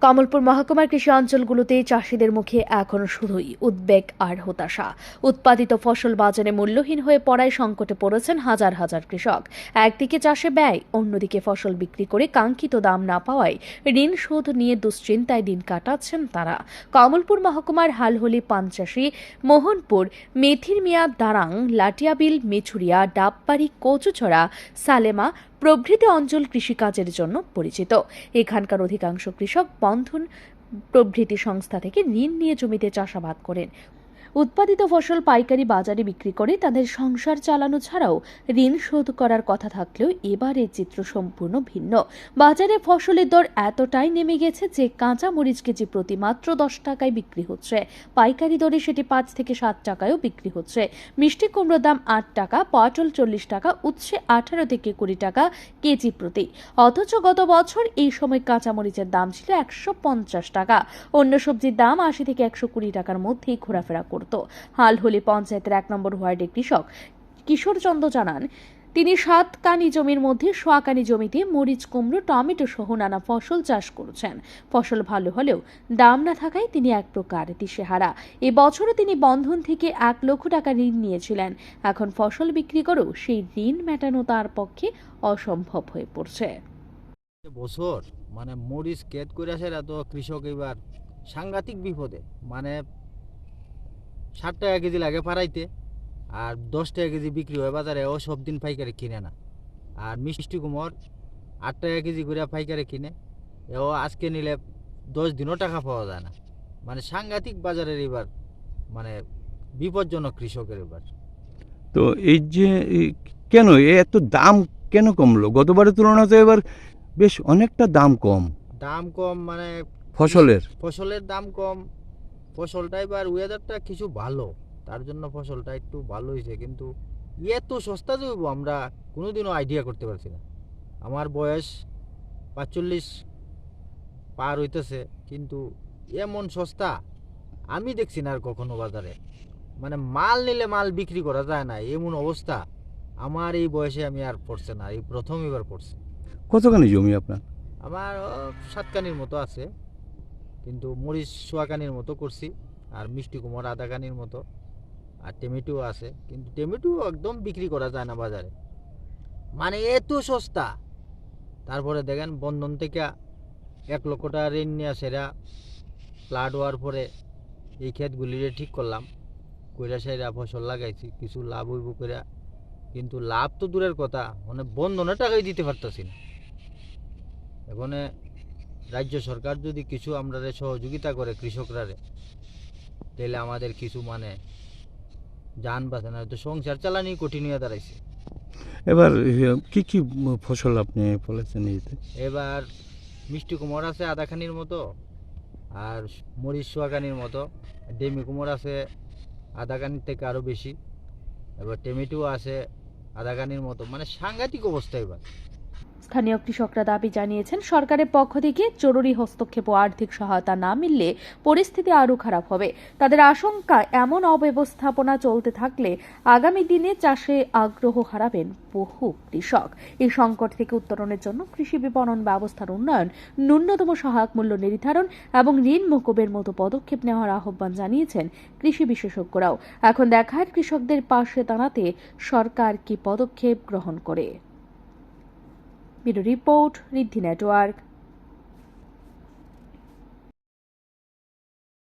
কমলপুর মহকুমার কৃষি অঞ্চলগুলোতে চাষিদের মুখে এখনো শুধুই উদ্বেগ আর হতাশা। উৎপাদিত ফসল বাজারে মূল্যহীন হয়ে পড়ায় সংকটে পড়েছেন হাজার হাজার কৃষক। একদিকে চাষে ব্যয়, অন্যদিকে ফসল বিক্রি করে কাঙ্ক্ষিত দাম না পাওয়ায় ঋণ শোধ নিয়ে দুশ্চিন্তায় দিন কাটাচ্ছেন তারা। কমলপুর মহকুমার হালহলি, পানচাষী, মোহনপুর, মেথির মিয়া, দারাং, লাটিয়াবিল, মেছুরিয়া, ডাববাড়ি, কচুছড়া, সালেমা প্রভৃতি অঞ্চল কৃষিকাজের জন্য পরিচিত। এখানকার অধিকাংশ কৃষক বন্ধন প্রভৃতি সংস্থা থেকে ঋণ নিয়ে জমিতে চাষাবাদ করেন। উৎপাদিত ফসল পাইকারি বাজারে বিক্রি করে তাদের সংসার চালানো ছাড়াও ঋণ শোধ করার কথা থাকলেও এবারের চিত্র সম্পূর্ণ ভিন্ন। বাজারে ফসলের দর এতটাই নেমে গেছে যে কাঁচা মরিচ কেজি প্রতি মাত্র 10 টাকায় বিক্রি হচ্ছে। পাইকারি দরে সেটি 5 থেকে 7 টাকায়ও বিক্রি হচ্ছে। মিষ্টি কুমড়োর দাম 8 টাকা, পটল 40 টাকা, উচ্ছে 18 থেকে 20 টাকা কেজি প্রতি। অথচ গত বছর এই সময় কাঁচা মরিচের দাম ছিল 150 টাকা। অন্য সবজির দাম 80 থেকে 120 টাকার মধ্যেই ঘোরাফেরা করত। হালহলি পঞ্চায়েতের 1 নম্বর ওয়ার্ডের কৃষক কিশোর চন্দ্র জানান, তিনি 7 কানি জমির মধ্যে 1 কানি জমিতে মরিচ, কুমড়ো, টমেটো সহ নানা ফসল চাষ করছেন। ফসল ভালো হলেও দাম না থাকায় তিনি এক প্রকার দিশেহারা। এবছরও তিনি বন্ধন থেকে 1 লক্ষ টাকা ঋণ নিয়েছিলেন। এখন ফসল বিক্রি করেও সেই ঋণ মেটানো তার পক্ষে অসম্ভব হয়ে পড়ছে। বছর মরিচ কেদ করে আসে তো কৃষক এবার সাংঘাতিক বিপদে। 60 টাকা কেজি লাগে পাড়াইতে, আর 10 টাকা কেজি বিক্রি হয় বাজারে, ও সব দিন পাইকারি কিনে না। আর মিষ্টি কুমড় 8 টাকা কেজি করে পাইকারি কিনে, ও আজকে নিলে 10 দিনও টাকা পাওয়া যায় না। সাংঘাতিক বাজারের এবার বিপজ্জনক কৃষকের এবার। তো এই যে কেন এত দাম কেন কমলো? গতবারের তুলনাতে এবার বেশ অনেকটা দাম কম। দাম কম ফসলের দাম কম। ফসলটা এবার ওয়েদারটা কিছু ভালো, তার জন্য ফসলটা একটু ভালো হয়েছে, কিন্তু এত সস্তা যে আমরা কোনোদিনও আইডিয়া করতে পারছি না। আমার বয়স 45 পার হইতেছে, কিন্তু এমন সস্তা আমি দেখছি না আর কখনো বাজারে। মাল নিলে মাল বিক্রি করা যায় না, এমন অবস্থা। আমার এই বয়সে আমি আর পড়ছে না, এই প্রথম এবার পড়ছে। কতখানি জমি আপনার? আমার 7 কানির মতো আছে, কিন্তু মরিচ 1 কানির মতো করছি, আর মিষ্টি কুমড় 1/2 কানির মতো, আর টমেটো আছে, কিন্তু টমেটো একদম বিক্রি করা যায় না বাজারে, এত সস্তা। তারপরে দেখেন বন্ধন থেকে 1 লক্ষ টাকা ঋণ নিয়ে সেরা ফ্লাড হওয়ার পরে এই ক্ষেতগুলিরে ঠিক করলাম, কইরা সেরা ফসল লাগাইছি, কিছু লাভ হইব কইরা, কিন্তু লাভ তো দূরের কথা, বন্ধনের টাকাই দিতে পারতেছি না। এখন রাজ্য সরকার যদি কিছু আমরা সহযোগিতা করে কৃষকরা, তাহলে আমাদের কিছু জান বাঁচে, না তো সংসার চালানি কঠিন হয়ে দাঁড়াইছে। এবার কি কি ফসল আপনি ফলেছেন? এবার মিষ্টি কুমড় আছে 1/2 কানির মতো, আর মরিচ 1 কানির মতো, ডেমি কুমড় আছে 1/2 কানির থেকে আরও বেশি, এবার টমেটো আছে 1/2 কানির মতো। সাংঘাতিক অবস্থা এবার। স্থানীয় কৃষকরা দাবি জানিয়েছেন, সরকারের পক্ষ থেকে জরুরি হস্তক্ষেপ ও আর্থিক সহায়তা না মিললে পরিস্থিতি আরও খারাপ হবে। তাদের আশঙ্কা, এমন অব্যবস্থাপনা চলতে থাকলে আগামী দিনে চাষে আগ্রহ হারাবেন বহু কৃষক। এই সংকট থেকে উত্তরণের জন্য কৃষি বিপণন ব্যবস্থার উন্নয়ন, ন্যূনতম সহায়ক মূল্য নির্ধারণ এবং ঋণ মকুবের মতো পদক্ষেপ নেওয়ার আহ্বান জানিয়েছেন কৃষি বিশেষজ্ঞরাও। এখন দেখার কৃষকদের পাশে দাঁড়াতে সরকার কি পদক্ষেপ গ্রহণ করে। ব্যুরো রিপোর্ট, ঋদ্ধি নেটওয়ার্ক।